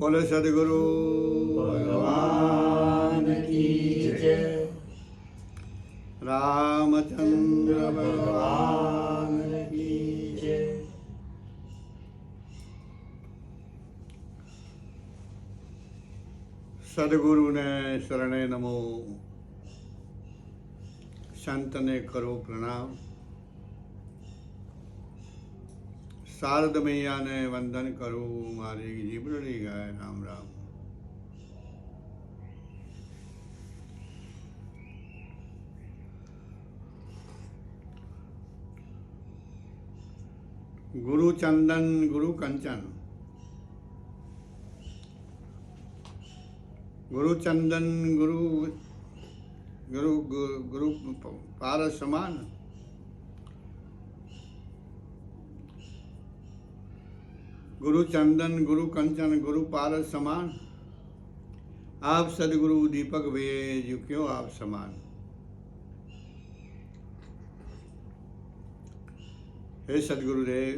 બોલે સદગુરુ ભગવાન કી જય. રામચંદ્ર ભગવાન. ભગવાન કી જય. સદગુરુને શરણે નમો, સંતને કરો પ્રણામ, શારદ મૈયાને વંદન કરું, મારી જીબડી ગાય રામ રામ. ગુરુ ચંદન ગુરુ કંચન, ગુરુ ચંદન ગુરુ ગુરુ ગુરુ પારસ સમાન, गुरु चंदन गुरु कंचन गुरु पारस समान, आप सदगुरु दीपक भेज क्यों आप समान. हे सदगुरुदेव,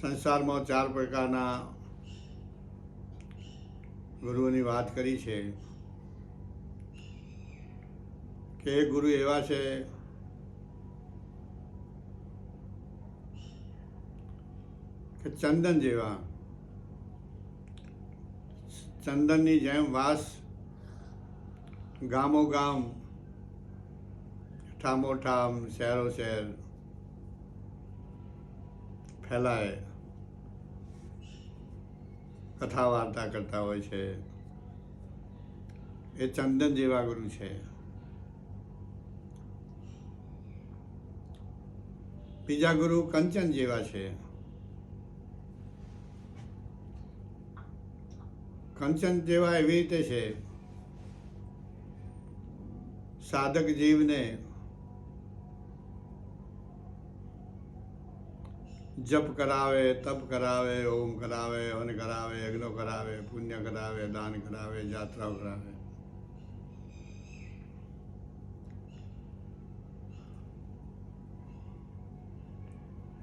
સંસારમાં ચાર પ્રકારના ગુરુઓની વાત કરી છે કે એક ગુરુ એવા છે કે ચંદન જેવા, ચંદનની જેમ વાસ ગામો ગામ, ઠામો ઠામ, શહેરો શહેર ફેલાય, કથા વાર્તા કરતા હોય છે. એ ચંદન જેવા ગુરુ છે. બીજા ગુરુ કંચન જેવા છે. કંચન જેવા એવી રીતે છે, સાધક જીવને જપ કરાવે, તપ કરાવે, ઓમ કરાવે, હવન કરાવે, યજ્ઞ કરાવે, પુણ્ય કરાવે, દાન કરાવે, યાત્રાઓ કરાવે.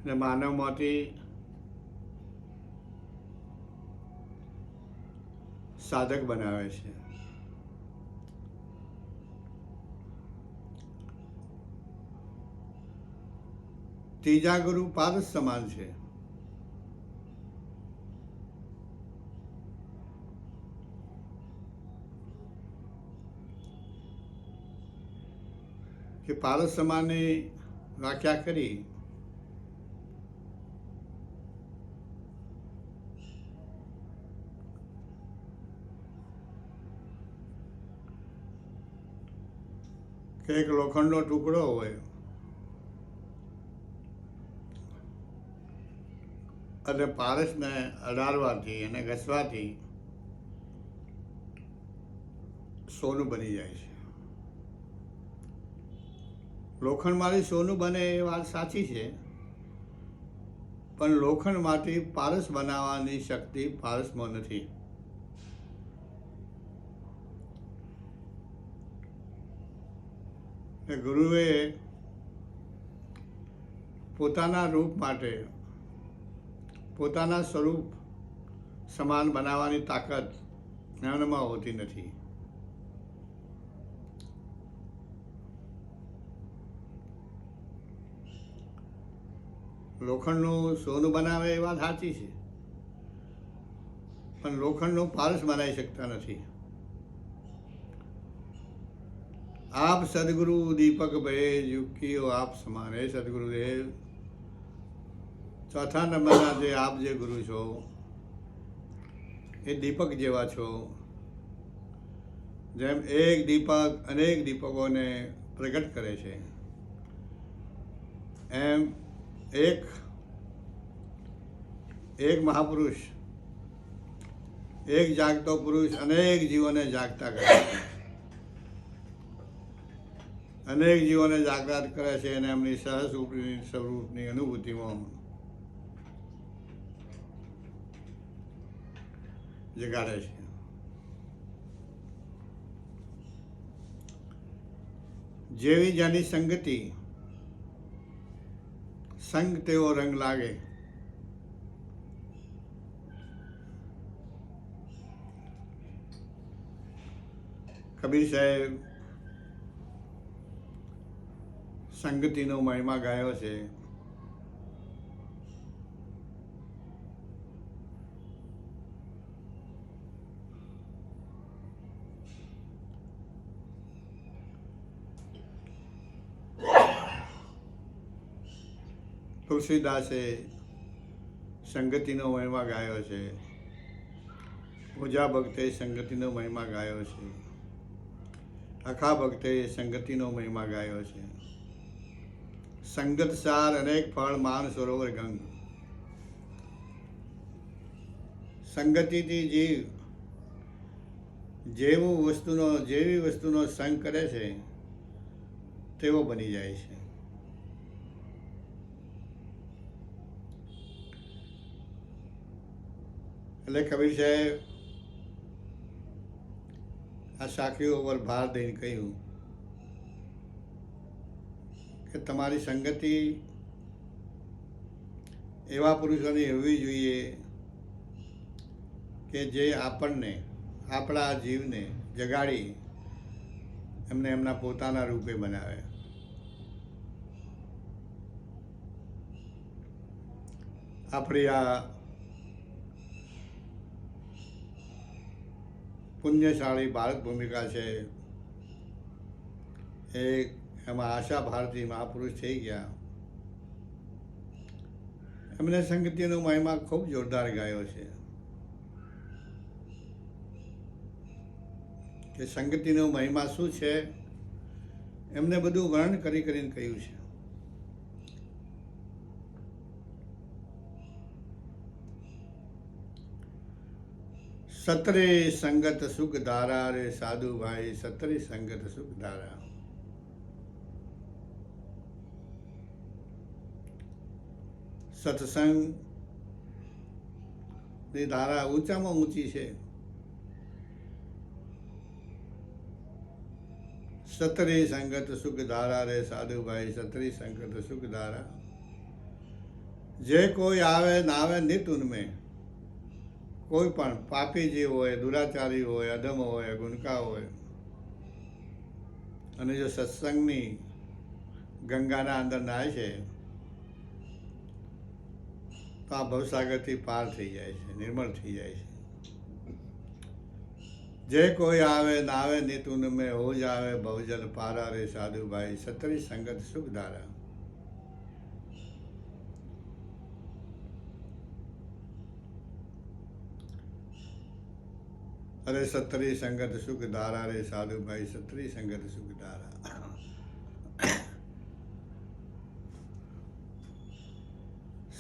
અને માનવમાંથી સાધક બનાવે છે. ત્રીજા ગુરુ પારસ સમાન છે. કે પારસ સમાનની વ્યાખ્યા કરી કે એક લોખંડનો ટુકડો હોય અને પારસને અડાડવાથી અને ઘસવાથી સોનું બની જાય છે. લોખંડમાંથી સોનું બને એ વાત સાચી છે, પણ લોખંડમાંથી પારસ બનાવવાની શક્તિ પારસમાં નથી. ગુરુએ પોતાના રૂપ માટે, પોતાના સ્વરૂપ સમાન બનાવવાની તાકાત જ્ઞાનમાં હોતી નથી. લોખંડનું સોનું બનાવે એ વાત સાચી છે, પણ લોખંડનું પારસ બનાવી શકતા નથી. આપ સદગુરુ દીપક ભેજ યુક્તિઓ આપ સમાન. હે સદગુરુદેવ, ચોથા નંબરના જે આપ જે ગુરુ છો એ દીપક જેવા છો. જેમ એક દીપક અનેક દીપકોને પ્રગટ કરે છે, એમ એક મહાપુરુષ, એક જાગતો પુરુષ અનેક જીવોને જાગતા કરે છે, અનેક જીવોને જાગૃત કરે છે અને એમની સહસ્વરૂપની સ્વરૂપની અનુભૂતિમાં જગાડે છે. જેવી જેની સંગતિ, સંગ તેવો રંગ લાગે. કબીર સાહેબ સંગતિનો મહિમા ગાયો છે. તુલસીદાસે સંગતિનો મહિમા ગાયો છે. પૂજા ભક્તે સંગતિનો મહિમા ગાયો છે. અખા ભક્તે સંગતિનો મહિમા ગાયો છે. સંગત સાર અનેક ફળ માન સરોવર ગંગ. સંગતિથી જીવ જેવી વસ્તુનો સંગ કરે છે તેવો બની જાય છે. એટલે કબીર સાહેબ આ સાખીઓ ઉપર ભાર દઈને કહ્યું કે તમારી સંગતિ એવા પુરુષોની હોવી જોઈએ કે જે આપણને, આપણા જીવને જગાડી એમને એમના પોતાના રૂપે બનાવે. આપણી આ પુણ્યશાળી ભારત ભૂમિકા છે. એમાં આશા ભારતી મહાપુરુષ થઈ ગયા. એમને સંગતિનો મહિમા ખૂબ જોરદાર ગાયો છે કે સંગતિનો મહિમા શું છે એમને બધું વર્ણન કરીને કહ્યું છે. સતરે સંગત સુખ ધારા રે સાધુ ભાઈ, સતરે સંગત સુખ ધારા. સત્સંગ ની ધારા ઊંચામાં ઊંચી છે. સતરે સંગત સુખ ધારા રે સાધુ ભાઈ, સતરે સંગત સુખ ધારા. જે કોઈ આવે નાવે નિત ઉનમે. કોઈ પણ પાપી જીવ હોય, દુરાચારી હોય, અધમ હોય, ગુનકા હોય, અને જો સત્સંગની ગંગાના અંદર નાય છે તો આ ભવસાગરથી પાર થઈ જાય છે, નિર્મળ થઈ જાય છે. જે કોઈ આવે નાવે નિતુન મેં હો જાવે ભવજલ પારા રે સાધુ ભાઈ, સતરી સંગત સુખ ધારા. અરે સત્તરી સંગત સુખ ધારા રે સાધુ ભાઈ, સત્તરી સંગત સુખ ધારા.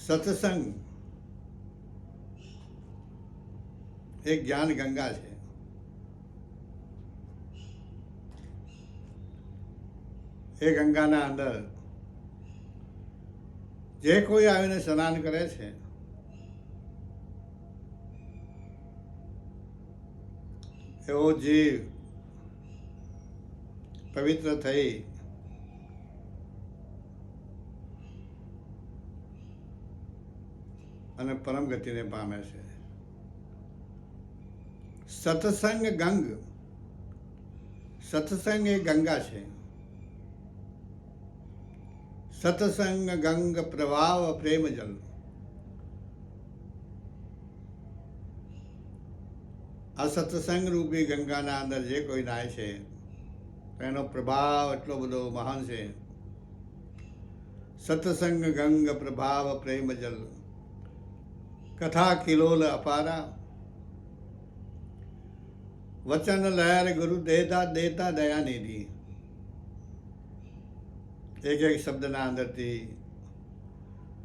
સત્સંગ એક જ્ઞાન ગંગા છે. એ ગંગાના અંદર જે કોઈ આવીને સ્નાન કરે છે એવો જીવ પવિત્ર થઈ અને પરમ ગતિને પામે છે. સત્સંગ ગંગ, સત્સંગ એ ગંગા છે. સત્સંગ ગંગ પ્રવાહ પ્રેમ જલ. આ સત્સંગ રૂપી ગંગાના અંદર જે કોઈ નાય છે એનો પ્રભાવ એટલો બધો મહાન છે. સત્સંગ ગંગ પ્રભાવ પ્રેમ જલ, કથા કિલોલ અપારા. વચન લહેર ગુરુ દેતા દેતા દયા નિધિ. એક એક શબ્દના અંદરથી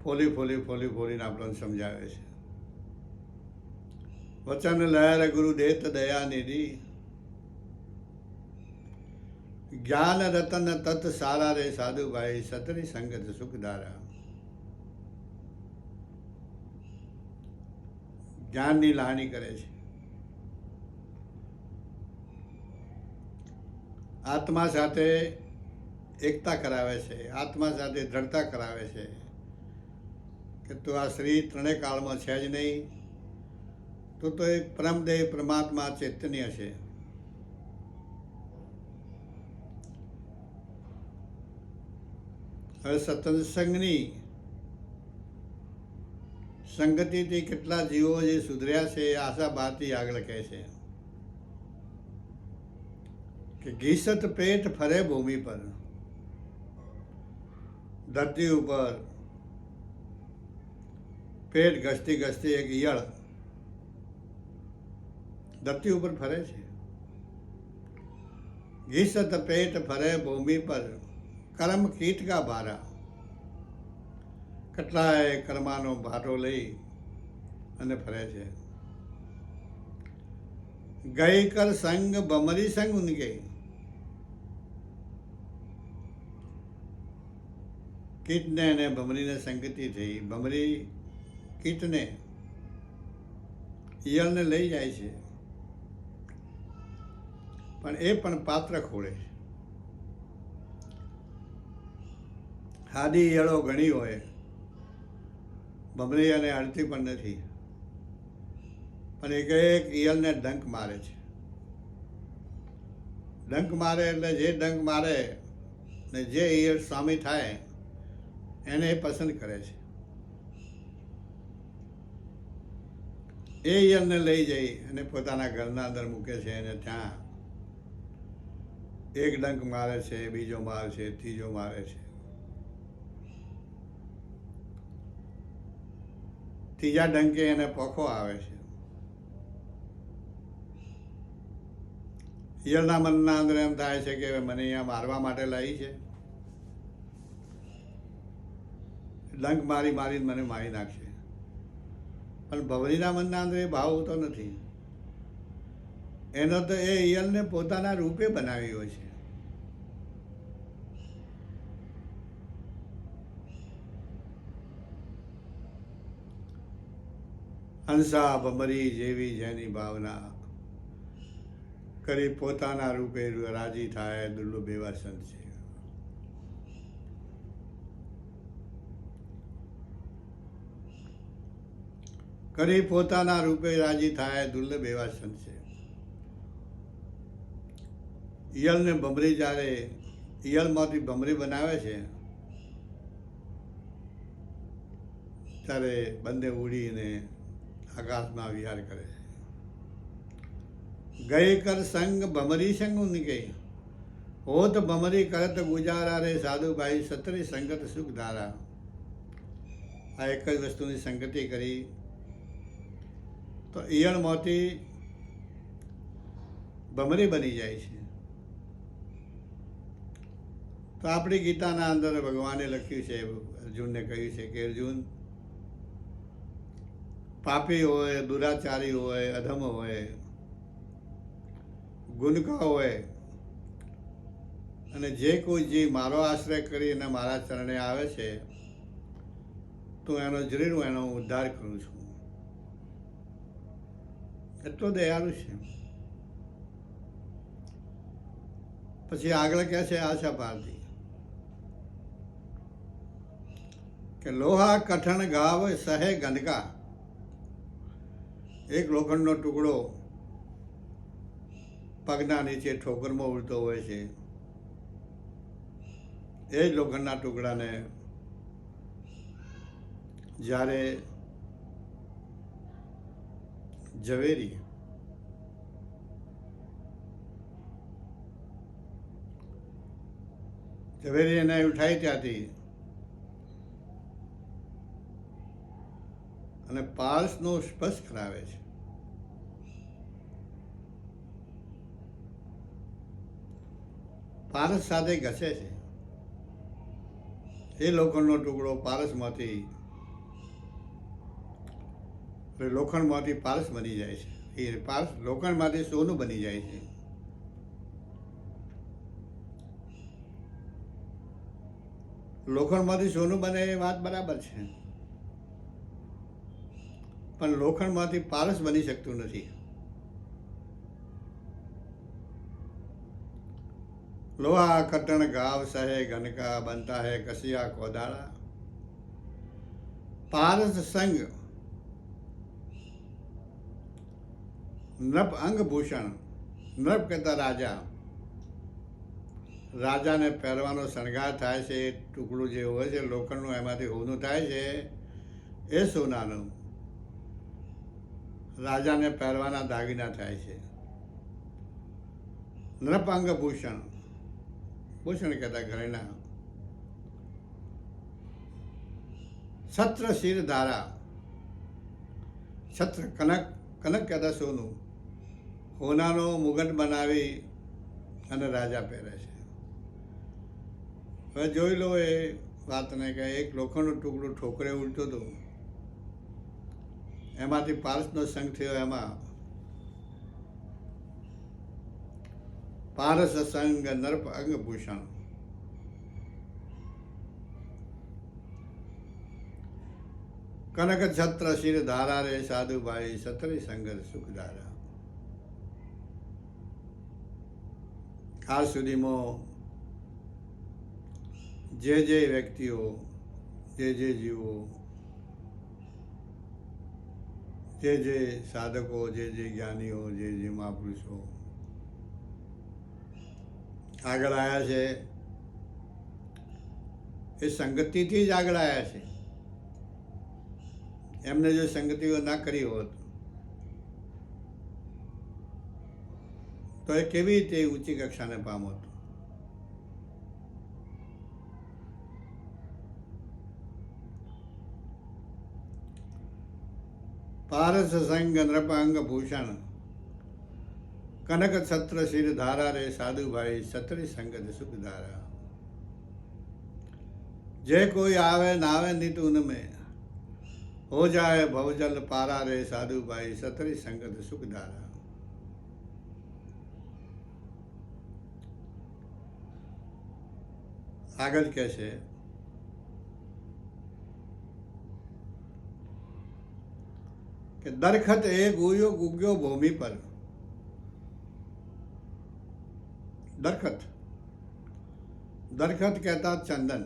ફોલીને આપણને સમજાવે છે. વચન લહેર ગુરુ દેત દયા નિધિ. જ્ઞાન રતન તત સારા રે સાધુ ભાઈ, સતરી સંગત સુખધારા. જ્ઞાનની લાણી કરે છે. આત્મા સાથે એકતા કરાવે છે, આત્મા સાથે દ્રઢતા કરાવે છે કે તું આ શરીર ત્રણેય કાળમાં છે જ નહીં, તો એક પરમદેવ પરમાત્મા ચૈતન્ય છે. હવે સત્સંગની સંગતિથી કેટલા જીવો જે સુધર્યા છે એ આશા ભારતી આગળ કહે છે કે ઘીસત પેટ ફરે ભૂમિ પર, ધરતી ઉપર પેટ ઘસતી ઘસતી એક ઈયળ ધરતી ઉપર ફરે છે. ઘીસત પેટ ફરે ભૂમિ પર, કર્મ કીટ કા ભારા. કેટલાય કર્માનો ભારો લઈ અને ફરે છે. ગઈ કર સંગ ભમરી સંગ ઉનકે, કીટને અને ભમરીને સંગતિ થઈ. ભમરી કીટને ઈયળને લઈ જાય છે, પણ એ પણ પાત્ર ખોળે છે. હાદી ઈયળો ઘણી હોય, ભમરી અને અડતી પણ નથી, પણ એક એક ઈયળને ડંક મારે છે. ડંક મારે એટલે જે ડંક મારે ને જે ઈયળ સામી થાય એને એ પસંદ કરે છે. એ ઈયળને લઈ જઈ અને પોતાના ઘરના અંદર મૂકે છે અને ત્યાં એક ડંક મારે છે, બીજો મારે છે, ત્રીજો મારે છે. ત્રીજા ડંકે એને પોખો આવે છે. ઈયળના મનના અંદર એમ થાય છે કે મને અહીંયા મારવા માટે લાવી છે, ડંક મારી મારીને મને મારી નાખશે. પણ ભમરીના મનના અંદર એ ભાવ હોતો નથી. એનો તો એ ઈયળને પોતાના રૂપે બનાવ્યો છે. હંસા ભમરી જેવી જેની ભાવના, કરી પોતાના રૂપે રાજી થાય દુર્લભ એવા સંત છે. કરી પોતાના રૂપે રાજી થાય દુર્લભ એવા સંત છે. ઈયળને ભમરી જ્યારે ઈયળમાંથી ભમરી બનાવે છે ત્યારે બંને ઉડીને આકાશમાં વિહાર કરે છે. ગઈ કર સંગ ભમરી સંગ ઉનકે, હોત ભમરી કરત ગુજારા રે સાધુભાઈ સતરી સંગત સુખ ધારા. આ એક જ વસ્તુની સંગતિ કરી તો ઈયળમાંથી ભમરી બની જાય છે. તો આપણી ગીતાના અંદર ભગવાને લખ્યું છે, અર્જુનને કહ્યું છે કે અર્જુન, પાપી હોય, દુરાચારી હોય, અધમ હોય, ગુનકા હોય, અને જે કોઈ જીવ મારો આશ્રય કરીને મારા ચરણે આવે છે તો એનો જરૂર એનો ઉદ્ધાર કરું છું. એટલો દયાળુ છે. પછી આગળ કહે છે આશા ભારતી કે લોહા કઠણ ગાવ સહે ગંદકા. એક લોખંડનો ટુકડો પગના નીચે ઠોકરમાં ઉડતો હોય છે. એ જ લોખંડના ટુકડાને જ્યારે ઝવેરી એને ઉઠાઈ ત્યાંથી અને પારસનો સ્પર્શ કરાવે છે. પારસ સાથે ઘસે છે. એ લોખંડનો ટુકડો પારસમાંથી લોખંડમાંથી પારસ બની જાય છે. એ પારસ લોખંડમાંથી સોનું બની જાય છે. લોખંડમાંથી સોનું બને એ વાત બરાબર છે, પણ લોખંડમાંથી પારસ બની શકતું નથી. લોહા કટણ ગાવ સહે ઘનકા, બનતા હે કસિયા કોદાળા. પારસ સંગ નૃપ અંગભૂષણ, નૃપ કરતા રાજા રાજાને પહેરવાનો શણગાર થાય છે, એ ટુકડું જે હોય છે લોખંડનું, એમાંથી હોનું થાય છે, એ સોનાનું રાજાને પહેરવાના દાગીના થાય છે. નૃપાંગ ભૂષણ, ભૂષણ કહેતા ઘરેણા. છત્ર શિર ધારા, છત્ર કનક, કનક કહેતા સોનું, હોનાનો મુગટ બનાવી અને રાજા પહેરે છે. હવે જોઈ લો એ વાતને કે એક લોખંડનું ટુકડું ઠોકરે ઉલટું હતું, એમાંથી પારસનો સંગ થયો, એમાં પારસ સંગ નર્પ અંગભૂષણ. કનક છત્ર શિર ધારા રે સાધુભાઈ સતરી સંગર સુખધારા. આજ સુધીમાં જે વ્યક્તિઓ, જે જીવો, જે સાધકો, જે જ્ઞાનીઓ, જે મહાપુરુષો આગળ આવ્યા છે, એ સંગતિથી જ આગળ આવ્યા છે. એમને જો સંગતિઓ ના કરી હોત તો એ કેવી રીતે ઊંચી કક્ષાને પામોત. પારસ સંગ નૃપાંગ ભૂષણ, કનક છત્ર શિર ધારા રે સાધુભાઈ સતરી સંગત સુખ ધારા. જે કોઈ આવે નાવે નિત ઉનમેं, हो जाए भवजल पारा रे साधुभाई सतरी संगत सुख धारा. આગળ કહે છે કે દરખત એક ઉગ્યો ભૂમિ પર. દરખત, દરખત કહેતા ચંદન.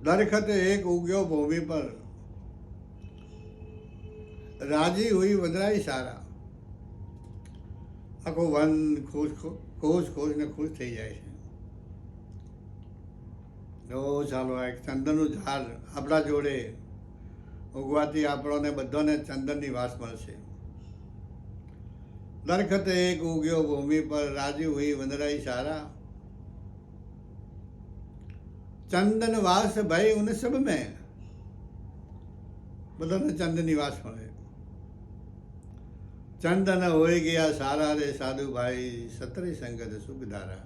दरखत एक उग्यो भूमि पर, राजी हुई वदराई सारा. આખો વન ખુશ ને ખુશ થઈ જાય છે. ચાલો એક ચંદનનું ઝાડ આપણા જોડે ઉગવાથી આપણને બધાને ચંદનની વાસ મળશે. દરખત એક ઉગ્યો ભૂમિ પર, રાજી હુઈ વનરાઈ સારા. ચંદન વાસ ભાઈ ઉન સબ મેં, બધાને ચંદનની વાસ મળે. ચંદન હોય ગયા સારા રે સાધુભાઈ સતરી સંગત સુખ ધારા.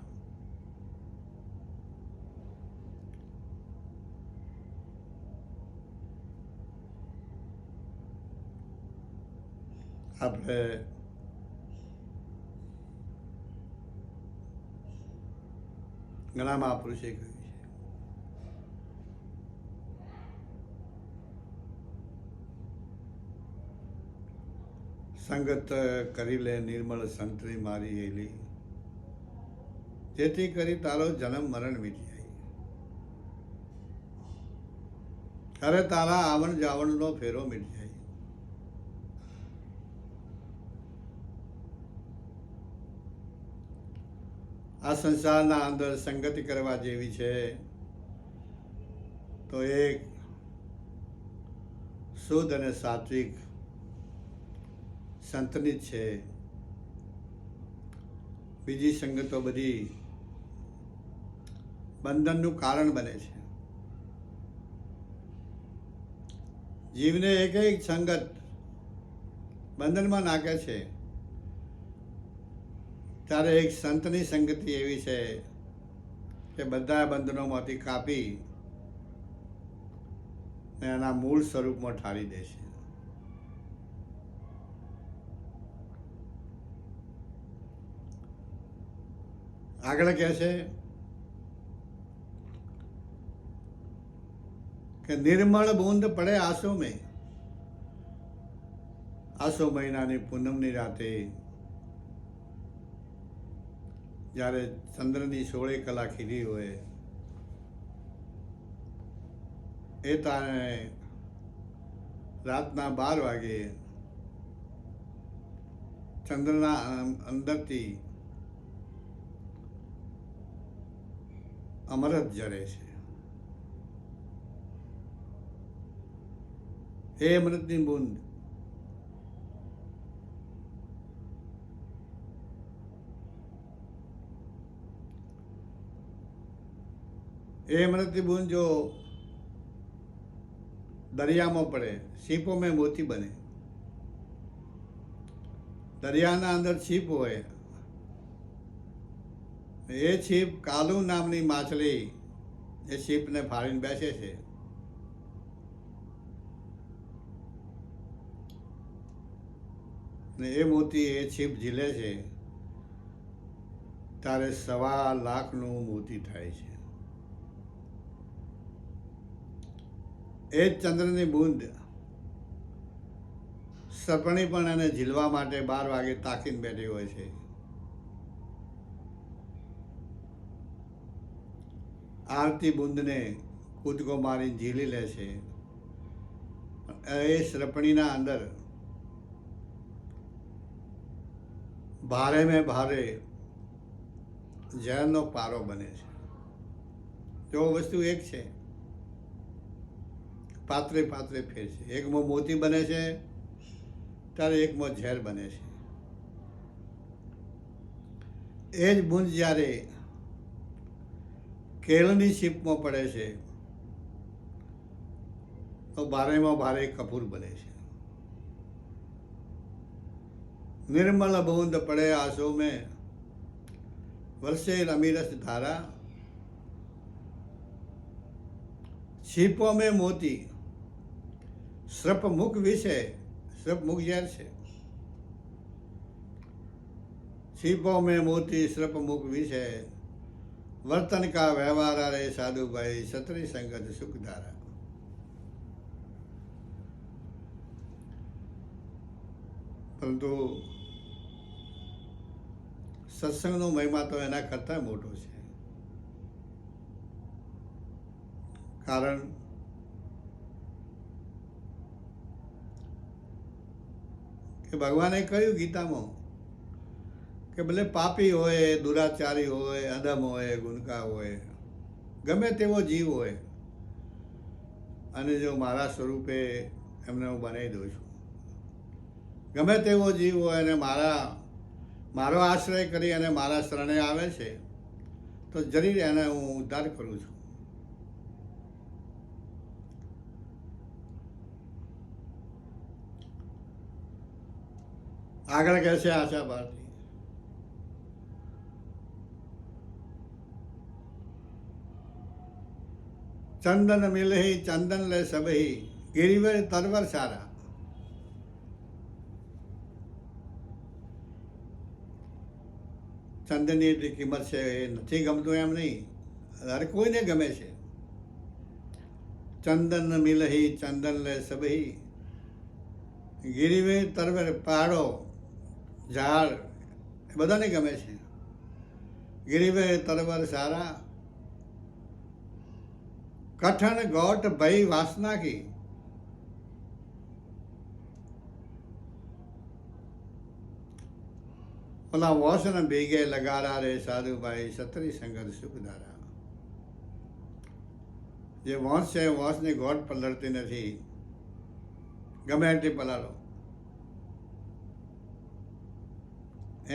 આપણે ઘણા મહાપુરુષે કહ્યું છે સંગત કરી લે નિર્મળ સંતરી મારી હેલી, જેથી કરી તારો જન્મ મરણ મીટી જાય. અરે તારા આવણ જાવણનો ફેરો મીટી જાય. આ સંસારના અંદર સંગતિ કરવા જેવી છે તો એક શુદ્ધ અને સાત્વિક સંતની જ છે. બીજી સંગતો બધી બંધનનું કારણ બને છે. જીવને એક સંગત બંધનમાં નાખે છે. ત્યારે એક સંતની સંગતિ એવી છે કે બધા બંધનોમાંથી કાપી એના મૂળ સ્વરૂપમાં ઠારી દે છે. આગળ કહે છે કે નિર્મળ બૂંદ પડે આસો મેં. આસો મહિનાની પૂનમની રાતે જ્યારે ચંદ્રની 16 કલા ખીલી હોય એ તારે રાતના 12 વાગે ચંદ્રના અંદરથી અમૃત જરે છે. એ અમૃતની બૂંદ એ अमृत बूंद जो दरिया में पड़े सीपों में मोती बने. दरियाना अंदर छीप होए એ છીપ કાલુ નામની માછલી એ છીપને ફાડીને બેસે છે. ને એ મોતી એ છીપ ઝીલે છે ત્યારે 1.25 લાખનું મોતી થાય છે. એ જ ચંદ્રની બૂંદ સપણી પણ એને ઝીલવા માટે 12 વાગે તાકીને બેઠી હોય છે. આરતી બૂંદને કૂદકો મારી ઝીલી લે છે. એ સપણીના અંદર ભારે મેં ભારે ઝેરનો પારો બને છે. જો વસ્તુ એક છે, પાત્રે પાત્રે ફેર છે. એકમાં મોતી બને છે ત્યારે એકમાં ઝેર બને છે. એ જ બૂંદ જ્યારે કેળની છીપમાં પડે છે તો ભારેમાં ભારે કપૂર બને છે. निर्मल बूंद पड़े आंसू में वर्षे रमीरस धारा. छिपों में मोती श्रप मुख विषय. श्रप मुख जहर છે. छिपों में मोती श्रप मुख विषय वर्तन का व्यवहार रे साधु भाई क्षत्रिय संगत सुखधारा. પરંતુ સત્સંગનો મહિમા તો એના કરતાં મોટો છે. કારણ કે ભગવાને કહ્યું ગીતામાં કે ભલે પાપી હોય, દુરાચારી હોય, અધમ હોય, ગુનકા હોય, ગમે તેવો જીવ હોય, અને જો મારા સ્વરૂપે એમને હું બનાવી દઉં છું. ગમે તેવો જીવ હોય અને મારો આશ્રય કરી અને મારા શરણે આવે છે તો જરૂર એને હું ઉદ્ધાર કરું છું. આગળ કહે છે આશા ભારતી, ચંદન મિલહી ચંદન લે સબહી ગિરિવર તરવર સારા. ચંદનની એટલી કિંમત છે એ નથી ગમતું એમ નહીં, હર કોઈને ગમે છે. ચંદન મિલહી ચંદન લે સબહી ગિરિવે તરવેર પહાડો ઝાડ એ બધાને ગમે છે. ગિરિવે તરવર સારા કઠણ ગોટ ભય વાસના કી. ઓલા વોસને ભેગે લગારા રે સાધુ ભાઈ ક્ષત્રિય સંગત સુખધારા. જે વોંસ છે વોંસની ગોટ પલળતી નથી, ગમે એટલી પલાળો.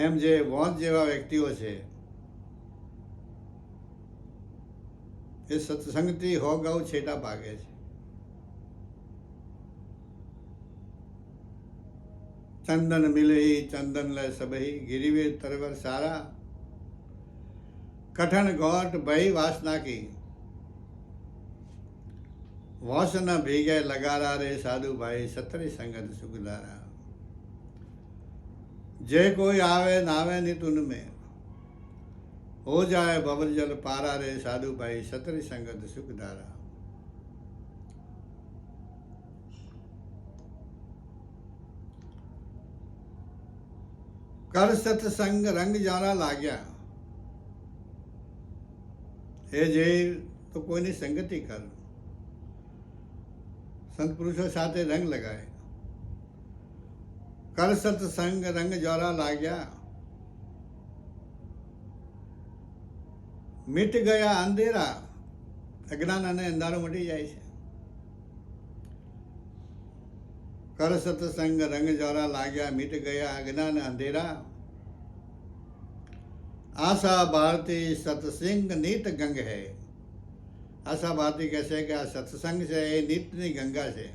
એમ જે વોંસ જેવા વ્યક્તિઓ છે એ સત્સંગથી હો ગૌ છેટા ભાગે છે. ચંદન મિલહી ચંદન લે સબહી ગિરિવે તરવર સારા કઠણ ગોટ ભય વાસના की. वॉस न भीगे लगारा रे साधु भाई क्षत्रिय संगत सुखधारा. जे कोई आवे नावे नित उनमें हो जाए बबल जल पारा रे साधु भाई क्षत्रिय संगत सुखधारा. कर सत्संग रंग जाना लाग्या. हे जे तो कोईनी संगति कर, संत पुरुषों साथे रंग लगाए. કર સત્સંગ રંગ જ્વારા લાગ્યા, મીટ ગયા અંધેરા, અજ્ઞાન અને અંધારું મટી જાય છે. કર સત્સંગ રંગ જ્વારા લાગ્યા, મીટ ગયા અજ્ઞાન અંધેરા, આશા ભારતી સત્સંગ નીત ગંગ હૈ. આશા ભારતી કહે છે કે આ સત્સંગ છે એ નીતની ગંગા છે.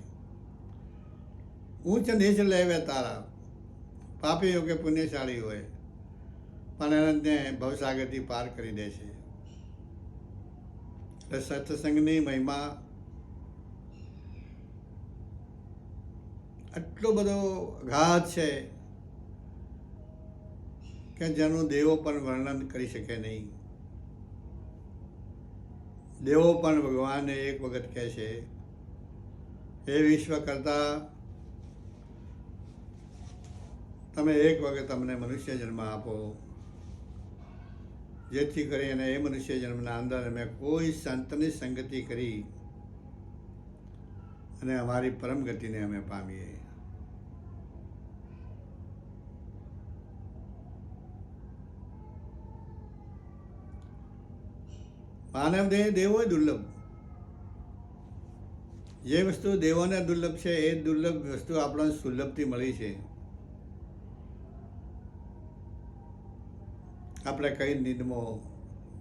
ઊંચ નીચ લેવે તારા, પાપી હોય કે પુણ્યશાળી હોય, પણ એને ભવસાગરથી પાર કરી દે છે. એટલે સત્સંગની મહિમા આટલો બધો અગાધ છે કે જેનું દેવો પણ વર્ણન કરી શકે નહીં. દેવો પણ ભગવાનને એક વખત કહે છે, હે વિશ્વ કરતા, તમે એક વખત અમને મનુષ્ય જન્મ આપો, જેથી કરીને એ મનુષ્ય જન્મના અંદર અમે કોઈ સંતની સંગતિ કરી અને અમારી પરમ ગતિને અમે પામીએ. માનવ દેહ દેવો દુર્લભ. જે વસ્તુ દેવોને દુર્લભ છે એ દુર્લભ વસ્તુ આપણને સુલભથી મળી છે. આપણે કઈ નીંદમાં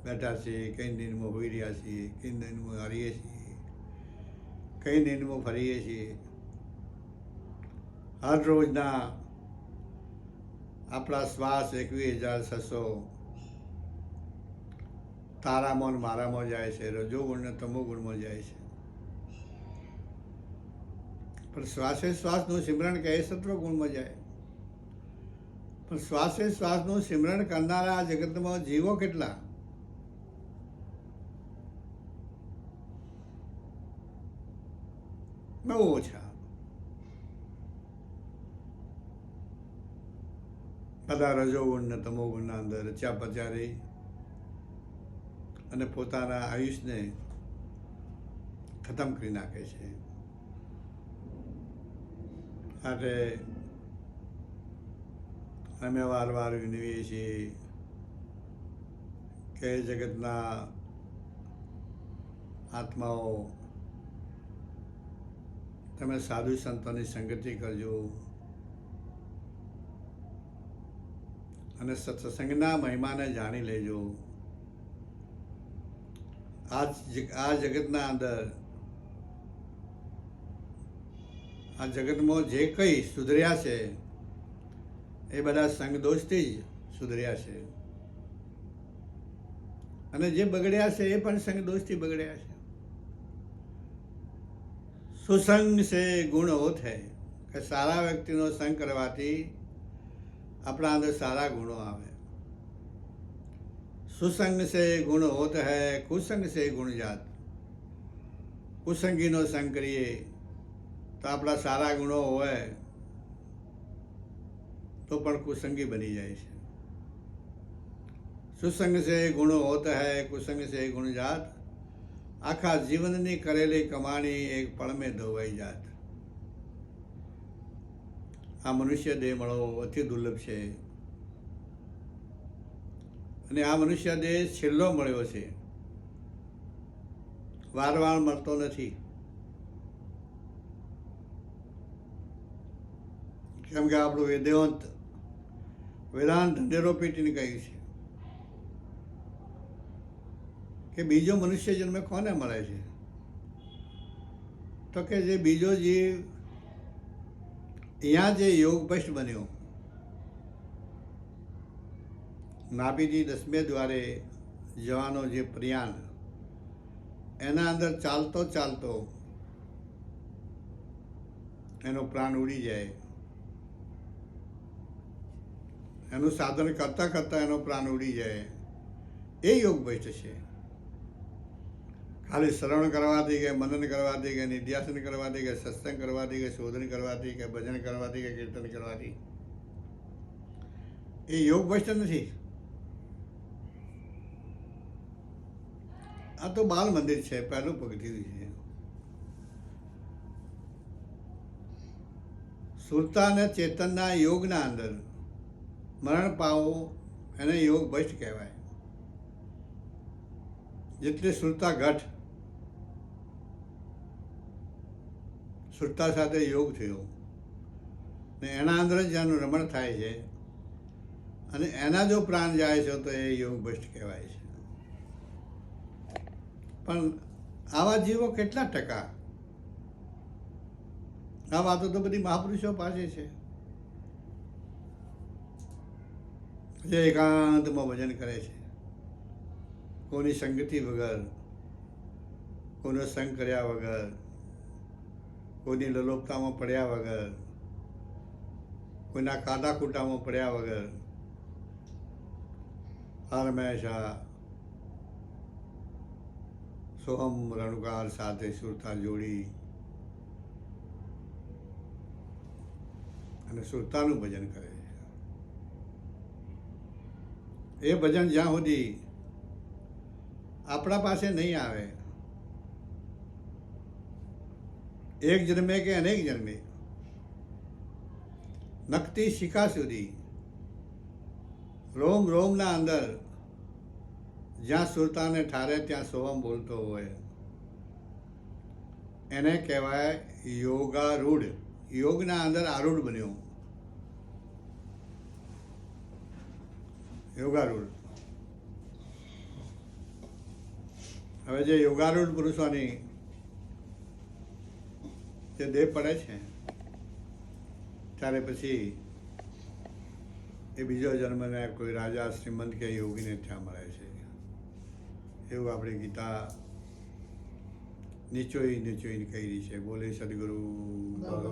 બેઠા છીએ, કઈ નીંદમાં હોઈ રહ્યા છીએ, કઈ નીંદમાં હારીએ છીએ, કઈ નીંદમાં ફરીએ છીએ. હર રોજના આપણા શ્વાસ 21,600 તારામાં મારામાં જાય છે, રજોગુણ ને તમોગુણમાં જાય છે. પણ શ્વાસે શ્વાસનું સિમરણ કહે સત્વગુણમાં જાય. પણ શ્વાસે શ્વાસનું સિમરણ કરનારા આ જગતમાં જીવો કેટલા? બહુ ઓછા. બધા રજોગુણ ને તમોગુણના અંદર રચ્યા પચારી અને પોતાના આયુષને ખતમ કરી નાખે છે. માટે અમે વારવાર વિનવીએ છીએ કે જગતના આત્માઓ, તમે સાધુ સંતોની સંગતિ કરજો અને સત્સંગના મહિમાને જાણી લેજો. આ જગતના અંદર, આ જગતમાં જે કંઈ સુધર્યા છે એ બધા સંગ દોષથી જ સુધર્યા છે, અને જે બગડ્યા છે એ પણ સંગ દોષથી બગડ્યા છે. સુસંગ સે ગુણ હોત હૈ, કે સારા વ્યક્તિનો સંગ કરવાથી આપણા અંદર સારા ગુણો આવે. સુસંગ સે ગુણ હોત હૈ, કુસંગ સે ગુણ જાત. કુસંગીનો સંગ કરીએ તો આપણા સારા ગુણો હોય તો પણ કુસંગી બની જાય છે. સુસંગ સે ગુણ હોત હૈ, કુસંગ સે ગુણ જાત. આખા જીવનની કરેલી કમાણી એક પળ મેં ધોવાઈ જાત. આ મનુષ્ય દેહ મળવો અતિ દુર્લભ છે, અને આ મનુષ્ય દેહ છેલ્લો મળ્યો છે, વારવાર મળતો નથી. કેમ કે આપણું વેદાંત ઢંઢેરો પીટીને કહ્યું છે કે બીજો મનુષ્ય જન્મ કોને મળે છે? તો કે જે બીજો જીવ અહીંયા જે યોગ ભ્રષ્ટ બન્યો, નાભીથી 10મે દ્વારે જવાનો જે પ્રયાણ, એના અંદર ચાલતો ચાલતો એનો પ્રાણ ઉડી જાય, એનું સાધન કરતાં કરતાં એનો પ્રાણ ઉડી જાય, એ યોગ ભ્રષ્ટ છે. ખાલી શ્રવણ કરવાથી કે મનન કરવાથી કે નિધ્યાસન કરવાથી કે સત્સંગ કરવાથી કે શોધન કરવાથી કે ભજન કરવાથી કે કીર્તન કરવાથી એ યોગ ભ્રષ્ટ નથી. આ તો બાલ મંદિર છે, પહેલું પગથિયું છે. સુરતા અને ચેતનના યોગના અંદર મરણ પામવું એને યોગ ભ્રષ્ટ કહેવાય. જેટલી સુરતા ઘટ, સુરતા સાથે યોગ થયો ને એના અંદર જ જેનું રમણ થાય છે અને એના જો પ્રાણ જાય છે તો એ યોગ ભ્રષ્ટ કહેવાય છે. પણ આવા જીવો કેટલા ટકા? આ વાતો તો બધી મહાપુરુષો પાસે છે, જે એકાંતમાં ભજન કરે છે, કોઈની સંગતિ વગર, કોઈનો સંગ કર્યા વગર, કોઈની લલોપતામાં પડ્યા વગર, કોઈના કાદા કૂટામાં પડ્યા વગર હંમેશા સોહમ રણુકાર સાથે સુરતા જોડી અને સુરતાનું ભજન કરે છે. એ ભજન જ્યાં સુધી આપણા પાસે નહીં આવે, એક જન્મે કે અનેક જન્મે, નખતી શિખા સુધી રોમ રોમના અંદર જ્યાં સુરતાને ઠારે ત્યાં સોહમ બોલતો હોય, એને કહેવાય યોગારૂઢ. યોગના અંદર આરૂઢ બન્યો, યોગારૂઢ. હવે જે યોગારૂઢ પુરુષોની જે દેહ પડે છે ત્યારે પછી એ બીજો જન્મને કોઈ રાજા, શ્રીમંત કે યોગીને ત્યાં મળે છે. એવું આપણે ગીતા નીચોઈને કહી છે. બોલે સદગુરુ ભગવાન.